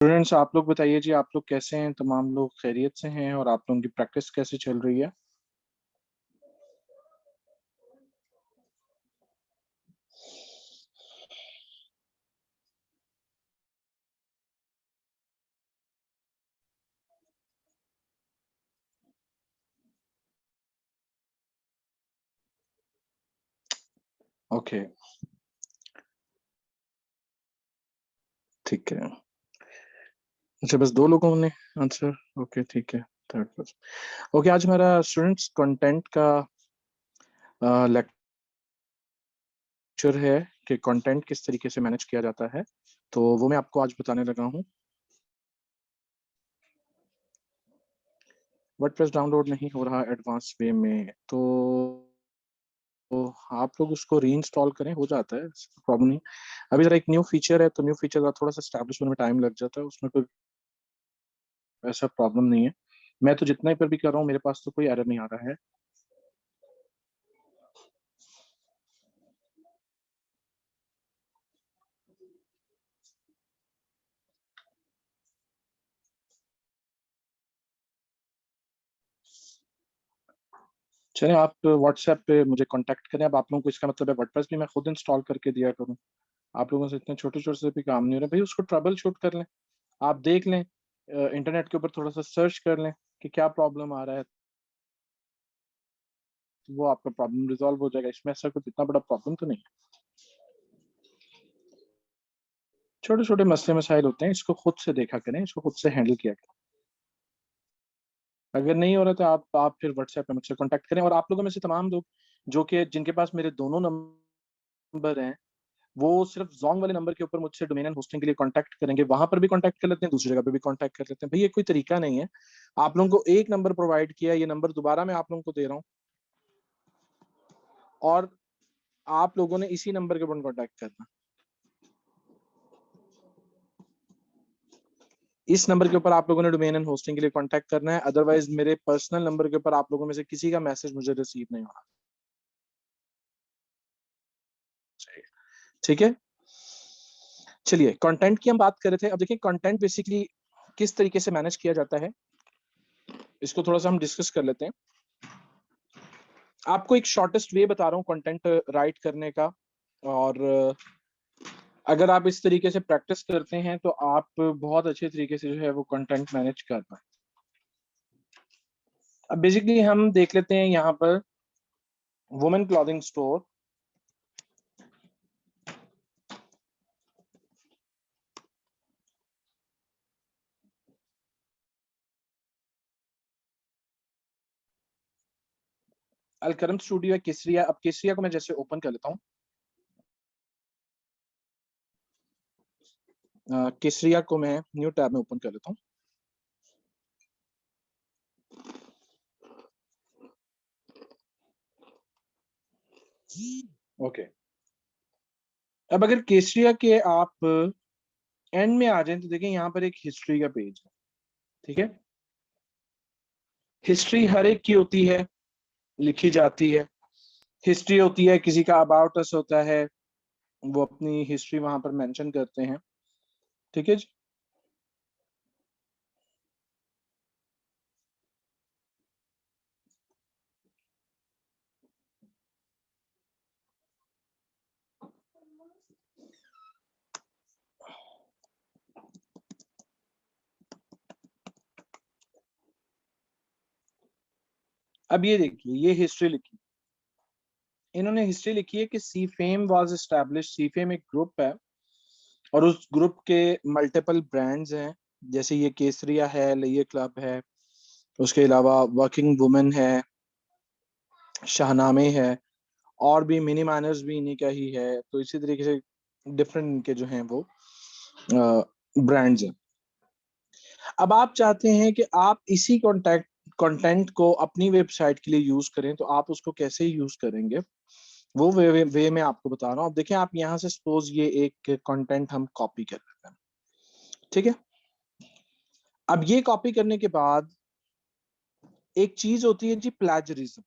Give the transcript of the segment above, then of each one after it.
Students, आप लोग बताइए जी, आप लोग कैसे हैं? तमाम लोग खैरियत से हैं? और आप लोगों की प्रैक्टिस कैसे चल रही है? ओके, ठीक है। अच्छा, बस दो लोगों ने आंसर। ओके, ठीक है। Third person. ओके, आज हमारा स्टूडेंट्स कंटेंट का लेक्चर है कि कंटेंट किस तरीके से मैनेज किया जाता है। तो वो मैं आपको आज बताने लगा हूँ। वर्डप्रेस डाउनलोड नहीं हो रहा एडवांस वे में, तो आप लोग उसको री इंस्टॉल करें, हो जाता है, प्रॉब्लम नहीं। अभी जरा एक न्यू फीचर है, तो न्यू फीचर का थोड़ा सा स्टैब्लिश होने में टाइम लग जाता है, उसमें कोई ऐसा प्रॉब्लम नहीं है। मैं तो जितना ही पर भी कर रहा हूँ, मेरे पास तो कोई एरर नहीं आ रहा है। चलिए, आप व्हाट्सएप पे मुझे कांटेक्ट करें। अब आप लोगों को इसका मतलब है वर्डप्रेस भी मैं खुद इंस्टॉल करके दिया करूं? आप लोगों से इतने छोटे छोटे से भी काम नहीं हो रहा भाई। उसको ट्रबल शूट कर लें, आप देख लें, इंटरनेट के ऊपर थोड़ा सा सर्च कर लें कि क्या प्रॉब्लम आ रहा है, तो वो आपका प्रॉब्लम रिजॉल्व हो जाएगा। इसमें ऐसा कुछ इतना बड़ा प्रॉब्लम तो नहीं है। छोटे छोटे मसले मसाइल होते हैं, इसको खुद से देखा करें, इसको खुद से हैंडल किया करें। अगर नहीं हो रहा तो आप फिर व्हाट्सएप पे मुझसे कांटेक्ट करें। और आप लोगों में से तमाम लोग जो कि जिनके पास मेरे दोनों नंबर हैं, वो सिर्फ जोंग वाले नंबर के ऊपर मुझसे डोमेन एंड होस्टिंग के लिए कांटेक्ट करेंगे। वहां पर भी कांटेक्ट कर लेते हैं, दूसरी जगह पे भी कांटेक्ट कर लेते हैं। भाई, ये कोई तरीका नहीं है। आप लोगों को एक नंबर प्रोवाइड किया, ये नंबर दोबारा मैं आप लोगों को दे रहा हूँ, और आप लोगों ने इसी नंबर के ऊपर कांटेक्ट करना। इस नंबर के ऊपर आप लोगों ने डोमेन एंड होस्टिंग के लिए कांटेक्ट करना है, अदरवाइज मेरे पर्सनल नंबर के ऊपर आप लोगों में से किसी का मैसेज मुझे रिसीव नहीं होना चाहिए। ठीक है, चलिए कंटेंट की हम बात कर रहे थे। अब देखिए, कंटेंट बेसिकली किस तरीके से मैनेज किया जाता है, इसको थोड़ा सा हम डिस्कस कर लेते हैं। आपको एक शॉर्टेस्ट वे बता रहा हूँ कंटेंट राइट करने का। और अगर आप इस तरीके से प्रैक्टिस करते हैं तो आप बहुत अच्छे तरीके से जो है वो कंटेंट मैनेज कर पाए। अब बेसिकली हम देख लेते हैं यहाँ पर women clothing store. Alkaram studio है, केसरिया। अब केसरिया को मैं जैसे ओपन कर लेता हूँ, केसरिया को मैं न्यू टैब में ओपन कर लेता हूँ। ओके, अब अगर केसरिया के आप एंड में आ जाए तो देखिए यहाँ पर एक हिस्ट्री का पेज है। ठीक है, हिस्ट्री हर एक की होती है, लिखी जाती है। हिस्ट्री होती है, किसी का अबाउट अस होता है, वो अपनी हिस्ट्री वहां पर मेंशन करते हैं। ठीक है जी। अब ये देखिए, ये हिस्ट्री लिखी, इन्होंने हिस्ट्री लिखी है कि C fame was establish. C fame एक ग्रुप है, और उस ग्रुप के मल्टीपल ब्रांड्स हैं। जैसे ये केसरिया है, ये क्लब है, उसके अलावा वर्किंग वुमेन है, शाहनामे है, और भी मिनी माइनर्स भी इन्हीं का ही है। तो इसी तरीके से डिफरेंट इनके जो हैं वो ब्रांड्स हैं। अब आप चाहते हैं कि आप इसी कॉन्टेक्ट कंटेंट को अपनी वेबसाइट के लिए यूज करें, तो आप उसको कैसे यूज करेंगे, वो वे मैं आपको बता रहा हूँ। अब देखिए, आप यहाँ से सपोज ये एक कंटेंट हम कॉपी कर लेते हैं। ठीक है, अब ये कॉपी करने के बाद एक चीज होती है जी, प्लेजरिज्म।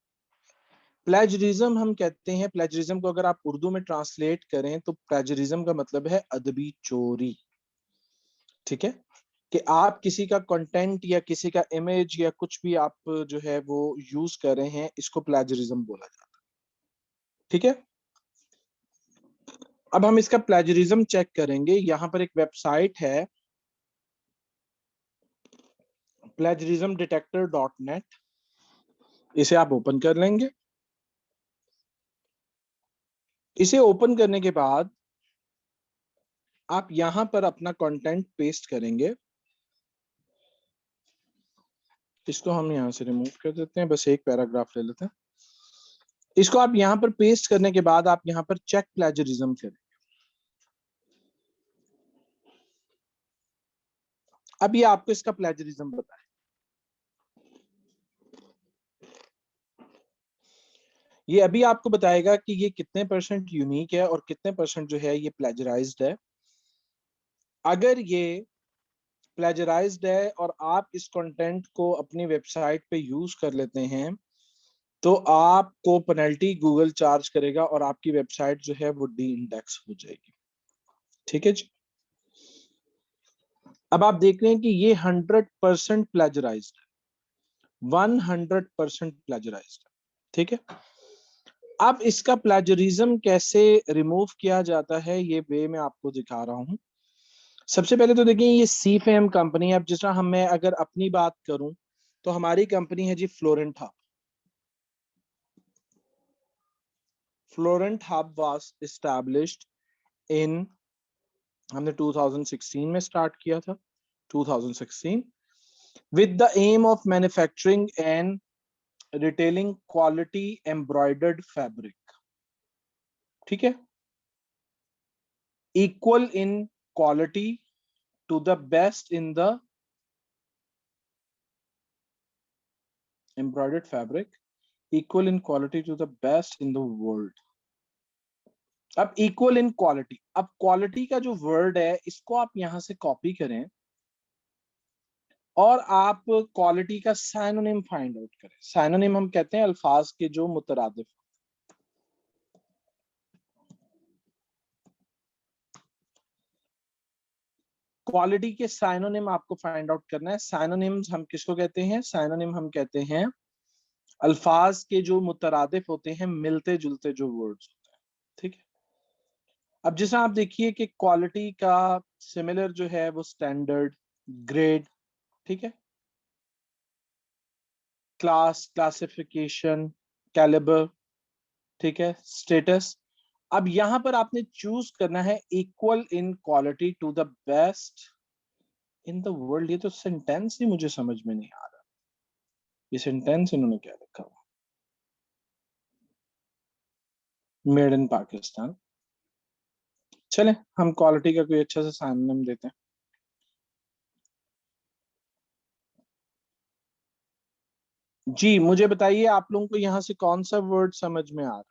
प्लेजरिज्म हम कहते हैं, प्लेजरिज्म को अगर आप उर्दू में ट्रांसलेट करें तो प्लेजरिज्म का मतलब है अदबी चोरी। ठीक है, कि आप किसी का कंटेंट या किसी का इमेज या कुछ भी आप जो है वो यूज कर रहे हैं, इसको प्लेजरिज्म बोला जाता है। ठीक है, अब हम इसका प्लेजरिज्म चेक करेंगे। यहां पर एक वेबसाइट है plagiarismdetector.net, इसे आप ओपन कर लेंगे। इसे ओपन करने के बाद आप यहां पर अपना कंटेंट पेस्ट करेंगे। इसको हम यहां से रिमूव कर देते हैं, बस एक पैराग्राफ ले लेते हैं। इसको आप यहां पर पेस्ट करने के बाद आप यहां पर चेक प्लेजरिज्म करें। अब ये आपको इसका प्लेजरिज्म बताए। ये अभी आपको बताएगा कि ये कितने परसेंट यूनिक है और कितने परसेंट जो है ये प्लेजराइज्ड है। अगर ये प्लेजराइज्ड है और आप इस कंटेंट को अपनी वेबसाइट पे यूज कर लेते हैं, तो आपको पेनल्टी गूगल चार्ज करेगा और आपकी वेबसाइट जो है वो डी इंडेक्स हो जाएगी। ठीक है जी। अब आप देख रहे हैं कि ये 100% प्लेजराइज्ड है, 100% प्लेजराइज्ड है। ठीक है, अब इसका प्लेजरिज्म कैसे रिमूव किया जाता है ये वे मैं आपको दिखा रहा हूं। सबसे पहले तो देखिए ये सी फेम कंपनी है। अब जिस तरह हम मैं अगर अपनी बात करूं तो हमारी कंपनी है जी Florent Hub. Florent Hub was established in, हमने 2016 में स्टार्ट किया था, 2016, with the aim of manufacturing and retailing quality embroidered fabric. ठीक है, equal in quality to the best in the embroidered fabric, equal in quality to the best in the world. अब equal in quality, अब quality का जो word है इसको आप यहां से कॉपी करें और आप क्वालिटी का साइनोनिम फाइंड आउट करें। साइनोनिम हम कहते हैं अल्फाज के जो मुतरादिफ। क्वालिटी के साइनोनिम आपको फाइंड आउट करना है। साइनोनिम्स हम किसको कहते हैं? साइनोनिम हम कहते हैं अल्फाज के जो मुतरादिफ होते हैं, मिलते जुलते जो वर्ड्स होते हैं। ठीक है, अब जैसे आप देखिए कि क्वालिटी का सिमिलर जो है वो स्टैंडर्ड, ग्रेड, ठीक है, क्लास, क्लासिफिकेशन, कैलिबर, ठीक है, स्टेटस। अब यहां पर आपने चूज करना है equal in quality to the best in the world. ये तो सेंटेंस ही मुझे समझ में नहीं आ रहा, ये सेंटेंस इन्होंने क्या लिखा हुआ? Made in Pakistan. चले हम क्वालिटी का कोई अच्छा सा साइनोनिम देते हैं। जी मुझे बताइए आप लोगों को यहाँ से कौन सा वर्ड समझ में आ रहा?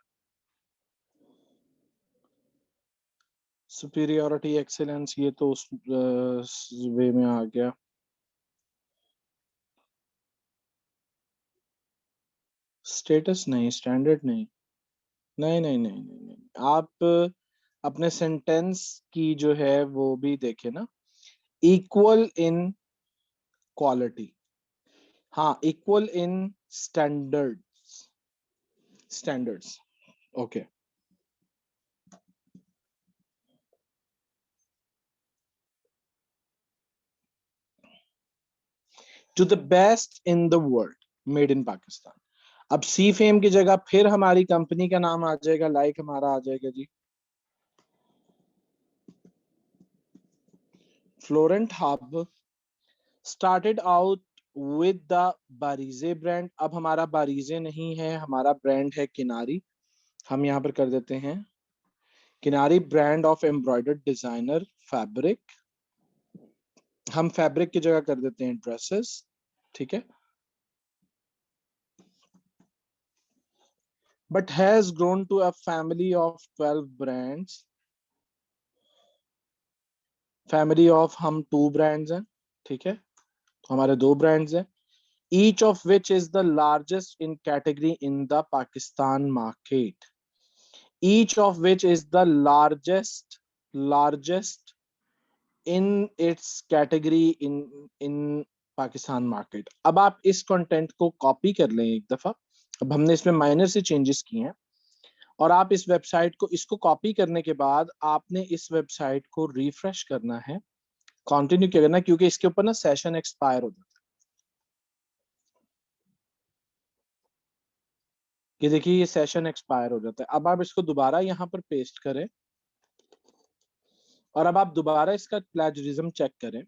सुपीरियोरिटी, एक्सेलेंस, ये तो उस वे में आ गया। स्टेटस नहीं, स्टैंडर्ड नहीं, नहीं नहीं नहीं नहीं नहीं। आप अपने सेंटेंस की जो है वो भी देखे ना, इक्वल इन क्वालिटी, हाँ equal in standards, standards, okay. To the best in the world, made in Pakistan. अब सी फेम की जगह फिर हमारी कंपनी का नाम आ जाएगा, लाइक हमारा आ जाएगा जी Florent Hub, started out with the Bareeze brand. अब हमारा बारीजे नहीं है, हमारा ब्रांड है किनारी। हम यहाँ पर कर देते हैं Kinaari brand of embroidered designer fabric. हम फैब्रिक की जगह कर देते हैं ड्रेसेस। ठीक है, but has grown to a family of 12 brands. Family of हम 2 ब्रांड्स हैं। ठीक है, तो हमारे 2 ब्रांड्स हैं, each of which is the largest in category in the Pakistan market. Each of which is the largest in its category in Pakistan market. अब आप इस कंटेंट को कॉपी कर लें एक दफा। अब हमने इसमें माइनर से चेंजेस किए हैं और आप इस वेबसाइट को, इसको कॉपी करने के बाद आपने इस वेबसाइट को रिफ्रेश करना है, कंटिन्यू किया करना है, क्योंकि इसके ऊपर ना सेशन एक्सपायर हो जाता है। ये देखिए, ये सेशन एक्सपायर हो जाता है। अब आप इसको दोबारा यहाँ पर पेस्ट करें और अब आप दोबारा इसका प्लेजरिज्म चेक करें।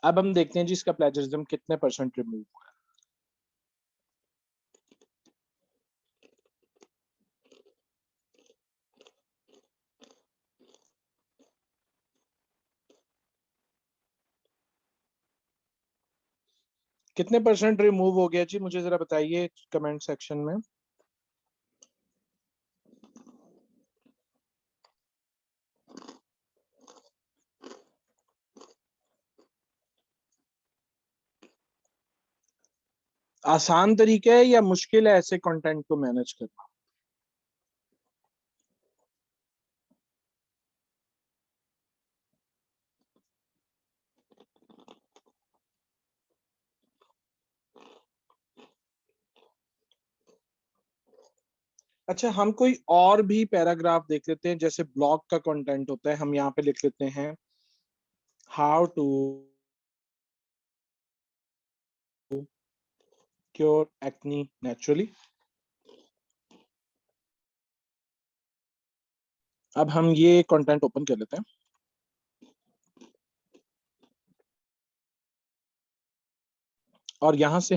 अब हम देखते हैं जी इसका प्लेजरिज्म कितने परसेंट रिमूव हुआ है। कितने परसेंट रिमूव हो गया जी, मुझे जरा बताइए कमेंट सेक्शन में। आसान तरीका है या मुश्किल है ऐसे कंटेंट को मैनेज करना? अच्छा, हम कोई और भी पैराग्राफ देख लेते हैं, जैसे ब्लॉग का कंटेंट होता है, हम यहाँ पे लिख लेते हैं how to cure acne naturally. अब हम ये कंटेंट ओपन कर लेते हैं और यहां से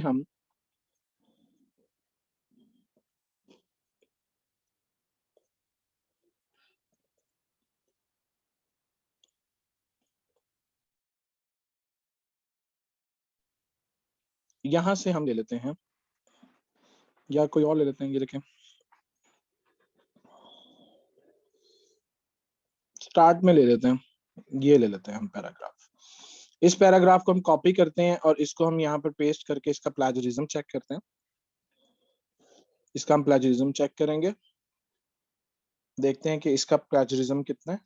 हम ले लेते हैं, या कोई और ले लेते हैं। ये देखें, स्टार्ट में ले लेते हैं, ये ले लेते हैं हम पैराग्राफ। इस पैराग्राफ को हम कॉपी करते हैं और इसको हम यहाँ पर पेस्ट करके इसका प्लेजरिज्म चेक करते हैं। इसका हम प्लेजरिज्म चेक करेंगे, देखते हैं कि इसका प्लेजरिज्म कितना है।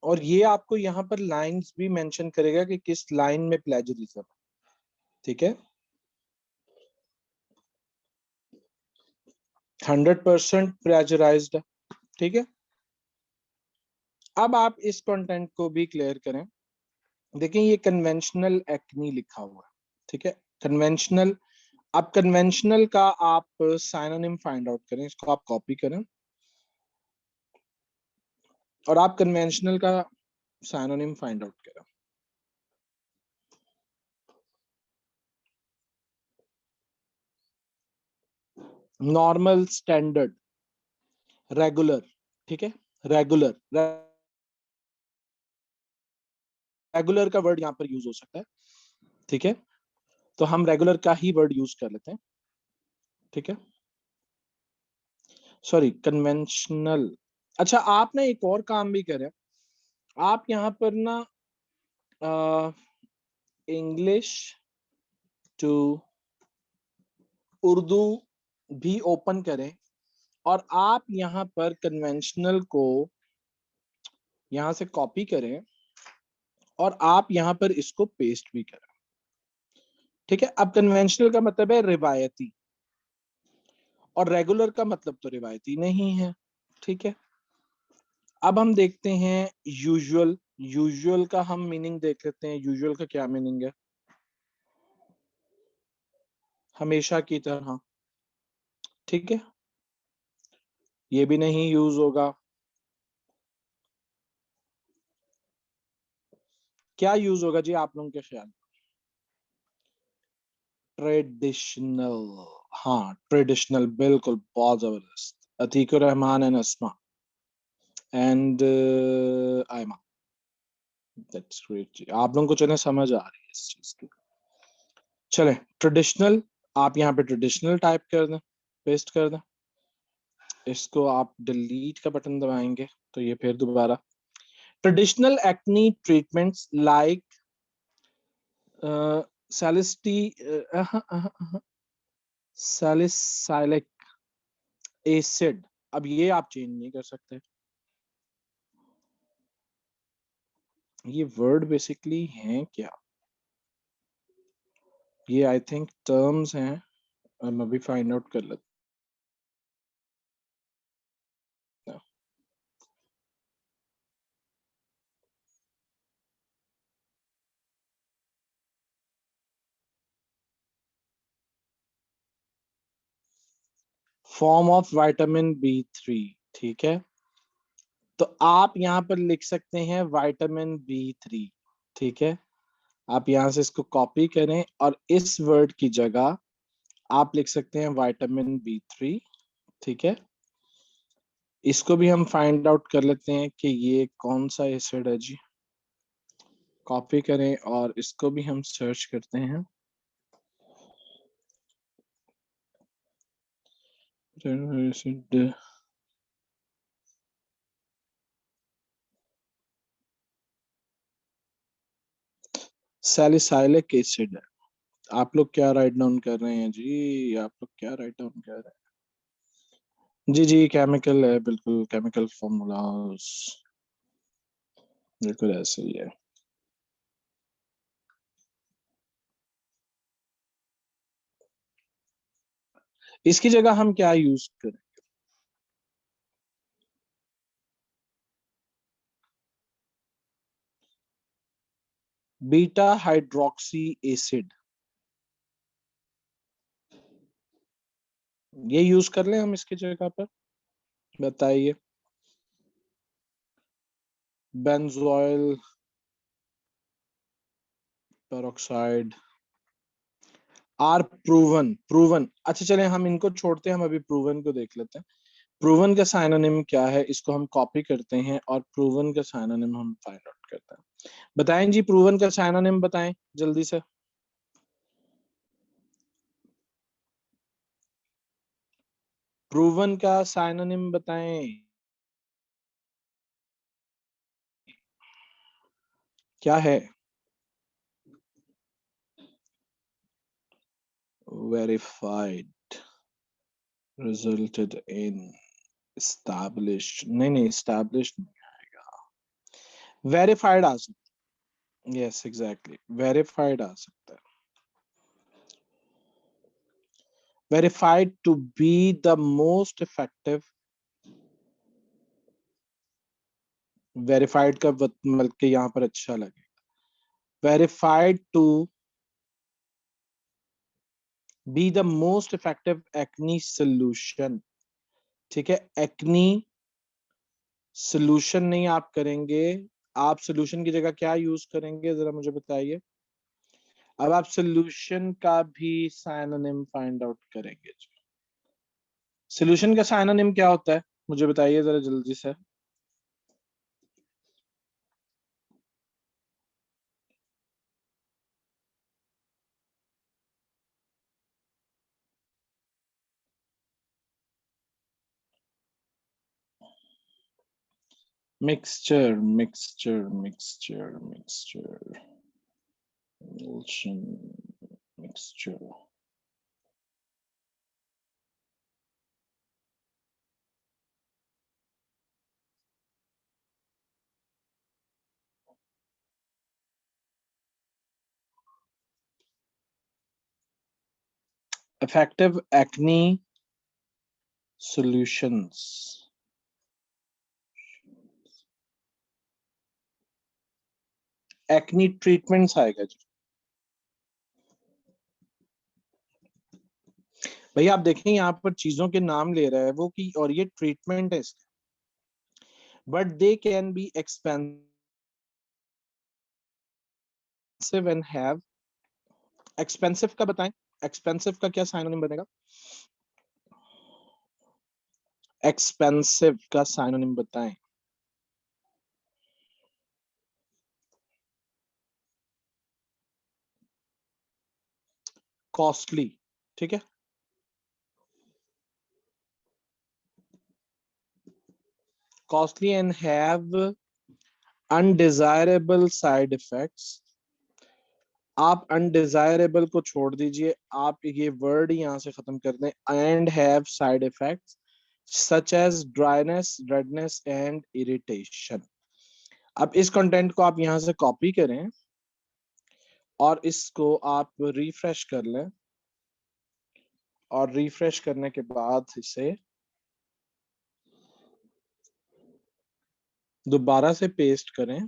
और ये आपको यहाँ पर लाइंस भी मेंशन करेगा कि किस लाइन में प्लेजरिज्म, ठीक है। 100% प्लेजराइज्ड है, ठीक है। अब आप इस कंटेंट को भी क्लियर करें। देखें, ये कन्वेंशनल एक्नी लिखा हुआ है, ठीक है, कन्वेंशनल। अब कन्वेंशनल का आप साइनोनिम फाइंड आउट करें, इसको आप कॉपी करें और आप कन्वेंशनल का साइनोनिम फाइंड आउट करें। नॉर्मल, स्टैंडर्ड, रेगुलर, ठीक है। रेगुलर, रेगुलर का वर्ड यहाँ पर यूज हो सकता है, ठीक है। तो हम रेगुलर का ही वर्ड यूज कर लेते हैं, ठीक है। Sorry, conventional. अच्छा, आप ना एक और काम भी करें, आप यहाँ पर ना इंग्लिश टू उर्दू भी ओपन करें और आप यहाँ पर कन्वेंशनल को यहाँ से कॉपी करें और आप यहाँ पर इसको पेस्ट भी करें, ठीक है। अब कन्वेंशनल का मतलब है रिवायती और रेगुलर का मतलब तो रिवायती नहीं है, ठीक है। अब हम देखते हैं यूजुअल। यूजुअल का हम मीनिंग देख लेते हैं। यूजुअल का क्या मीनिंग है? हमेशा की तरह, ठीक है, ये भी नहीं यूज होगा। क्या यूज होगा जी आप लोगों के ख्याल? ट्रेडिशनल, हाँ ट्रेडिशनल, बिल्कुल, बहुत जबरदस्त। Atiqur Rahman and Asma and Ayma, that's great जी, आप लोगों को चले समझ आ रही है इस चीज की। चले, ट्रेडिशनल आप यहाँ पे ट्रेडिशनल टाइप कर दें, पेस्ट कर दें। इसको आप डिलीट का बटन दबाएंगे तो ये फिर दोबारा ट्रेडिशनल एक्नी ट्रीटमेंट्स लाइक सैलिसिटी सैलिसाइलिक एसिड, अब ये आप चेंज नहीं कर सकते। ये वर्ड बेसिकली हैं क्या, ये आई थिंक टर्म्स हैं, हम अभी फाइंड आउट कर लेते हैं। फॉर्म ऑफ विटामिन B3, ठीक है, तो आप यहाँ पर लिख सकते हैं विटामिन B3, ठीक है। आप यहाँ से इसको कॉपी करें और इस वर्ड की जगह आप लिख सकते हैं विटामिन B3, ठीक है। इसको भी हम फाइंड आउट कर लेते हैं कि ये कौन सा एसिड है जी। कॉपी करें और इसको भी हम सर्च करते हैं। एसिड, सैलिसाइलिक एसिड है। आप लोग क्या राइट डाउन कर रहे हैं जी, आप लोग क्या राइट डाउन कर रहे हैं जी? जी केमिकल है, बिल्कुल केमिकल फॉर्मूलाज, बिल्कुल ऐसे ही है। इसकी जगह हम क्या यूज करें? बीटा हाइड्रोक्सी एसिड, ये यूज कर लें हम इसकी जगह पर, बताइए। Benzoyl peroxide are proven, proven, अच्छा चले हम इनको छोड़ते हैं, हम अभी प्रूवन को देख लेते हैं। प्रूवन का साइनोनिम क्या है, इसको हम कॉपी करते हैं और प्रूवन का साइनोनिम हम फाइंड आउट करते हैं। बताएं जी, प्रूवन का साइनोनिम बताएं जल्दी से। प्रूवन का साइनोनिम बताएं, क्या है? वेरीफाइड, रिजल्टेड इन, established, नहीं नहीं established नहीं आएगा, वेरीफाइड आ सकता है, यस एग्जैक्टली वेरीफाइड आ सकता है। Verified to be the most effective, verified का मतलब के यहाँ पर अच्छा लगे, verified to be the most effective acne solution, ठीक है। एक्नी सोल्यूशन नहीं आप करेंगे, आप सोल्यूशन की जगह क्या यूज करेंगे जरा मुझे बताइए। अब आप सोल्यूशन का भी साइनोनिम फाइंड आउट करेंगे। सोल्यूशन का साइनोनिम क्या होता है मुझे बताइए जरा जल्दी से। Mixture, mixture, mixture, mixture, emulsion, mixture, effective acne solutions, acne treatments आएगा जी। भैया आप देखें यहाँ पर चीजों के नाम ले रहा है वो कि, और ये ट्रीटमेंट है इसका, but they can be expensive and have, expensive का बताएं, एक्सपेंसिव का क्या साइनोनिम बनेगा? एक्सपेंसिव का साइनोनिम बताएं। कॉस्टली, ठीक है। Costly and have undesirable side effects. आप अनडिजायरेबल को छोड़ दीजिए, आप ये वर्ड यहां से खत्म कर दें, and have side effects such as dryness, redness and irritation. अब इस कंटेंट को आप यहां से कॉपी करें और इसको आप रिफ्रेश कर लें, और रिफ्रेश करने के बाद इसे दोबारा से पेस्ट करें।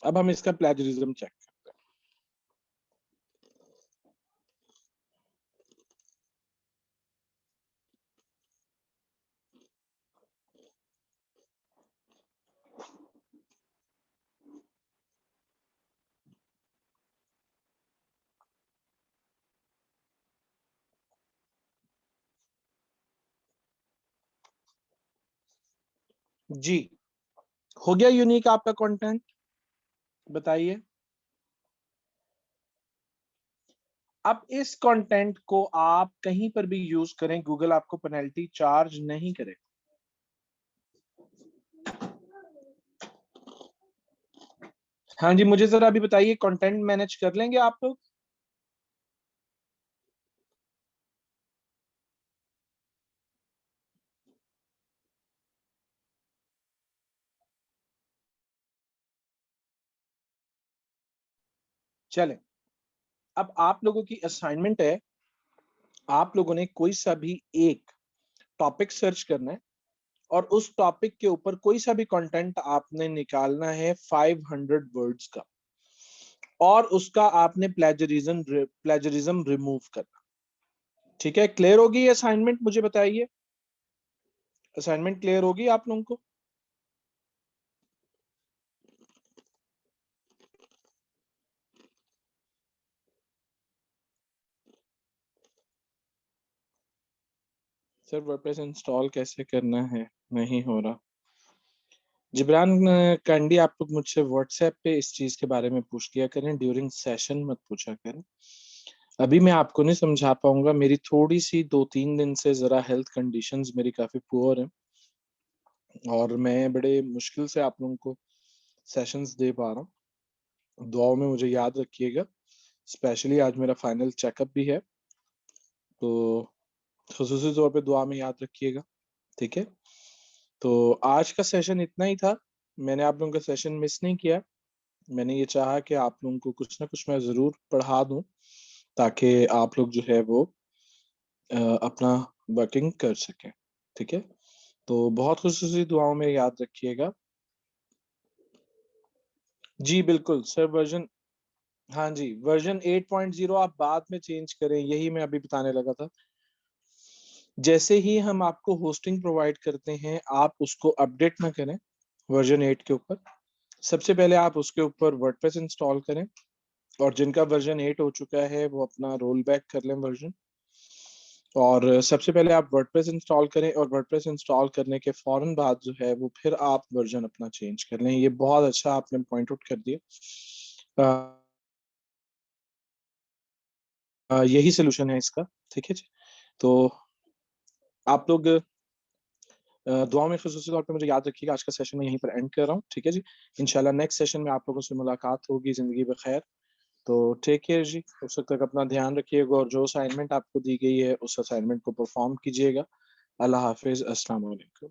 अब हम इसका प्लेजरिज्म चेक करते हैं। जी, हो गया यूनिक आपका कंटेंट? बताइए। अब इस कंटेंट को आप कहीं पर भी यूज करें, गूगल आपको पेनल्टी चार्ज नहीं करेगा। हाँ जी, मुझे जरा अभी बताइए, कंटेंट मैनेज कर लेंगे आप लोग? चलें, अब आप लोगों की असाइनमेंट है, आप लोगों ने कोई सा भी एक टॉपिक सर्च करना है और उस टॉपिक के ऊपर कोई सा भी कंटेंट आपने निकालना है 500 वर्ड्स का, और उसका आपने प्लेजरिज्म रिमूव करना। ठीक है, क्लियर होगी ये असाइनमेंट? मुझे बताइए, असाइनमेंट क्लियर होगी आप लोगों को? सर वर्डप्रेस इंस्टॉल कैसे करना है, नहीं हो रहा। जिब्रान कैंडी, आप लोग मुझसे व्हाट्सएप पे इस चीज के बारे में पूछ लिया करें, ड्यूरिंग सेशन मत पूछा करें। अभी मैं आपको नहीं समझा पाऊंगा, मेरी थोड़ी सी 2-3 दिन से जरा हेल्थ कंडीशंस मेरी काफी पुअर हैं, और मैं बड़े मुश्किल से आप लोगों को सेशंस दे पा रहा हूँ। दुआओं में मुझे याद रखिएगा, स्पेशली आज मेरा फाइनल चेकअप भी है, तो खुसूसी तौर पे दुआ में याद रखिएगा। ठीक है, तो आज का सेशन इतना ही था। मैंने आप लोगों का सेशन मिस नहीं किया। मैंने ये चाहा कि आप लोगों को कुछ ना कुछ मैं जरूर पढ़ा दूं, ताकि आप लोग जो है वो अपना वर्किंग कर सकें। ठीक है, तो बहुत खुसूसी दुआओं में याद रखिएगा। जी बिल्कुल सर, वर्जन, हाँ जी, वर्जन 8.0 आप बाद में चेंज करें, यही मैं अभी बताने लगा था। जैसे ही हम आपको होस्टिंग प्रोवाइड करते हैं, आप उसको अपडेट ना करें वर्जन 8 के ऊपर। सबसे पहले आप उसके ऊपर वर्डप्रेस इंस्टॉल करें, और जिनका वर्जन 8 हो चुका है वो अपना रोल बैक कर लें वर्जन। और सबसे पहले आप वर्डप्रेस इंस्टॉल करें, और वर्डप्रेस इंस्टॉल करने के फौरन बाद जो है वो फिर आप वर्जन अपना चेंज कर लें। ये बहुत अच्छा आपने पॉइंट आउट कर दिया। यही सोल्यूशन है इसका। ठीक है जी, तो आप लोग दुआ में खुसूसी तौर पे मुझे याद रखिएगा। आज का सेशन मैं यहीं पर एंड कर रहा हूँ। ठीक है जी, इंशाल्लाह नेक्स्ट सेशन में आप लोगों से मुलाकात होगी। जिंदगी बखैर। तो टेक केयर जी, उस वक्त तक अपना ध्यान रखिएगा, और जो असाइनमेंट आपको दी गई है उस असाइनमेंट को परफॉर्म कीजिएगा। अल्लाह हाफिज, अस्सलाम वालेकुम।